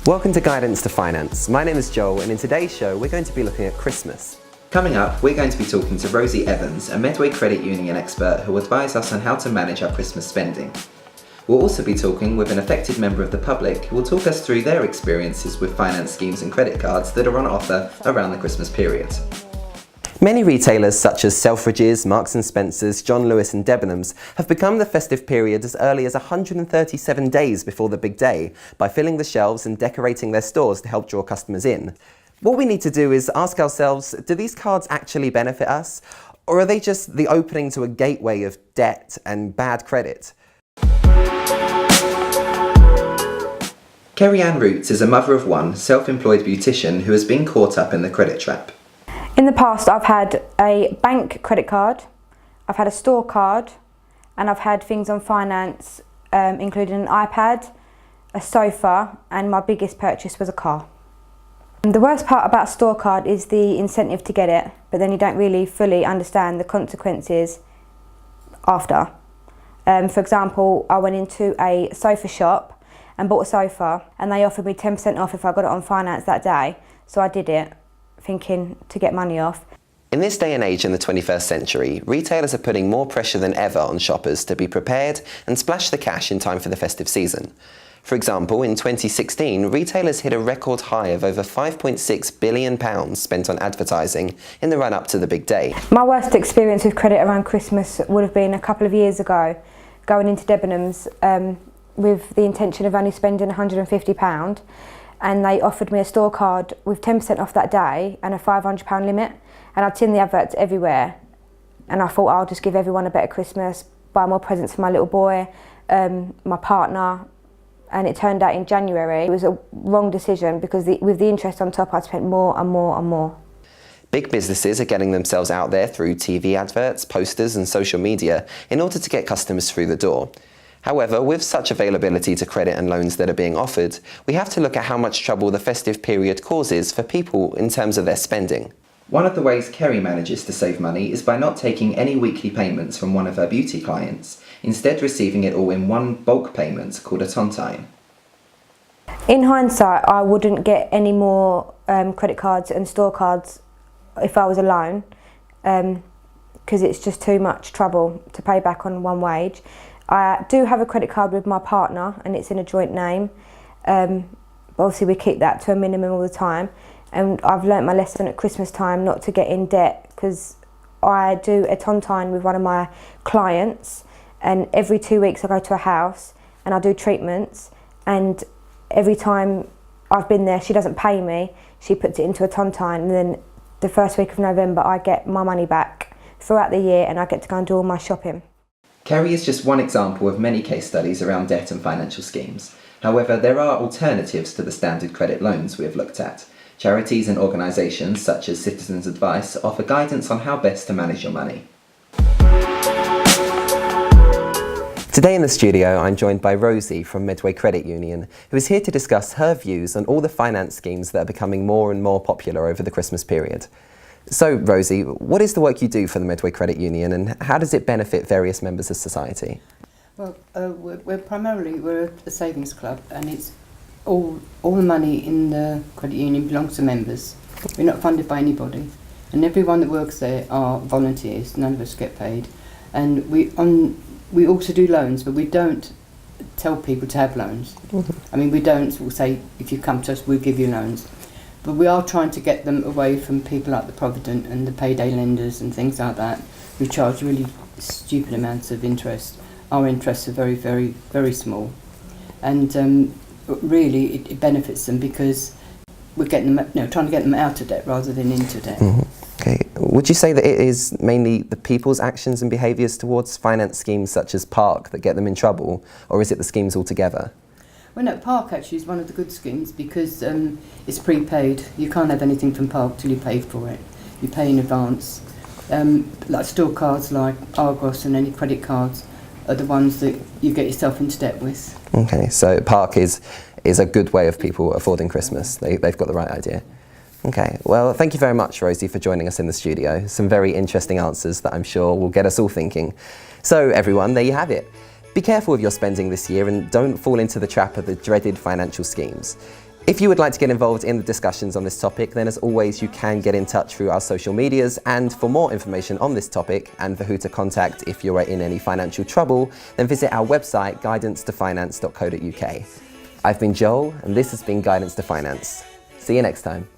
Welcome to Guidance to Finance. My name is Joel, and in today's show we're going to be looking at Christmas. Coming up, we're going to be talking to Rosie Evans, a Medway Credit Union expert who will advise us on how to manage our Christmas spending. We'll also be talking with an affected member of the public who will talk us through their experiences with finance schemes and credit cards that are on offer around the Christmas period. Many retailers such as Selfridges, Marks & Spencer's, John Lewis and Debenhams have begun the festive period as early as 137 days before the big day by filling the shelves and decorating their stores to help draw customers in. What we need to do is ask ourselves, do these cards actually benefit us? Or are they just the opening to a gateway of debt and bad credit? Kerry-Ann Roots is a mother of one, self-employed beautician who has been caught up in the credit trap. In the past, I've had a bank credit card, I've had a store card, and I've had things on finance, including an iPad, a sofa, and my biggest purchase was a car. The worst part about a store card is the incentive to get it, but then you don't really fully understand the consequences after. For example, I went into a sofa shop and bought a sofa, and they offered me 10% off if I got it on finance that day, so I did it, thinking to get money off. In this day and age in the 21st century, retailers are putting more pressure than ever on shoppers to be prepared and splash the cash in time for the festive season. For example, in 2016, retailers hit a record high of over £5.6 billion spent on advertising in the run-up to the big day. My worst experience with credit around Christmas would have been a couple of years ago, going into Debenhams with the intention of only spending £150. And they offered me a store card with 10% off that day and a £500 limit. And I'd seen the adverts everywhere. And I thought I'll just give everyone a better Christmas, buy more presents for my little boy, my partner. And it turned out in January, it was a wrong decision because with the interest on top, I'd spent more and more and more. Big businesses are getting themselves out there through TV adverts, posters and social media in order to get customers through the door. However, with such availability to credit and loans that are being offered, we have to look at how much trouble the festive period causes for people in terms of their spending. One of the ways Kerry manages to save money is by not taking any weekly payments from one of her beauty clients, instead receiving it all in one bulk payment called a tontine. In hindsight, I wouldn't get any more credit cards and store cards if I was alone, because it's just too much trouble to pay back on one wage. I do have a credit card with my partner and it's in a joint name. But obviously we keep that to a minimum all the time. And I've learnt my lesson at Christmas time not to get in debt, because I do a tontine with one of my clients, and every 2 weeks I go to a house and I do treatments, and every time I've been there she doesn't pay me, she puts it into a tontine, and then the first week of November I get my money back throughout the year and I get to go and do all my shopping. Kerry is just one example of many case studies around debt and financial schemes. However, there are alternatives to the standard credit loans we have looked at. Charities and organisations such as Citizens Advice offer guidance on how best to manage your money. Today in the studio, I'm joined by Rosie from Medway Credit Union, who is here to discuss her views on all the finance schemes that are becoming more and more popular over the Christmas period. So, Rosie, what is the work you do for the Medway Credit Union and how does it benefit various members of society? Well, we're a savings club, and it's all the money in the credit union belongs to members. We're not funded by anybody, and everyone that works there are volunteers. None of us get paid, and we also do loans, but we don't tell people to have loans. I mean, we don't sort of say, if you come to us, we'll give you loans. But we are trying to get them away from people like the Provident and the payday lenders and things like that, who charge really stupid amounts of interest. Our interests are very, very, very small. And really, it benefits them because we're getting them, trying to get them out of debt rather than into debt. Okay. Would you say that it is mainly the people's actions and behaviours towards finance schemes such as Park that get them in trouble, or is it the schemes altogether? Well, no, Park actually is one of the good schemes because it's prepaid. You can't have anything from Park till you pay for it. You pay in advance. Like store cards like Argos and any credit cards are the ones that you get yourself into debt with. Okay, so Park is a good way of people affording Christmas. They've got the right idea. Okay, well, thank you very much, Rosie, for joining us in the studio. Some very interesting answers that I'm sure will get us all thinking. So, everyone, there you have it. Be careful with your spending this year and don't fall into the trap of the dreaded financial schemes. If you would like to get involved in the discussions on this topic, then as always you can get in touch through our social medias, and for more information on this topic and for who to contact if you are in any financial trouble, then visit our website guidancetofinance.co.uk. I've been Joel and this has been Guidance to Finance. See you next time.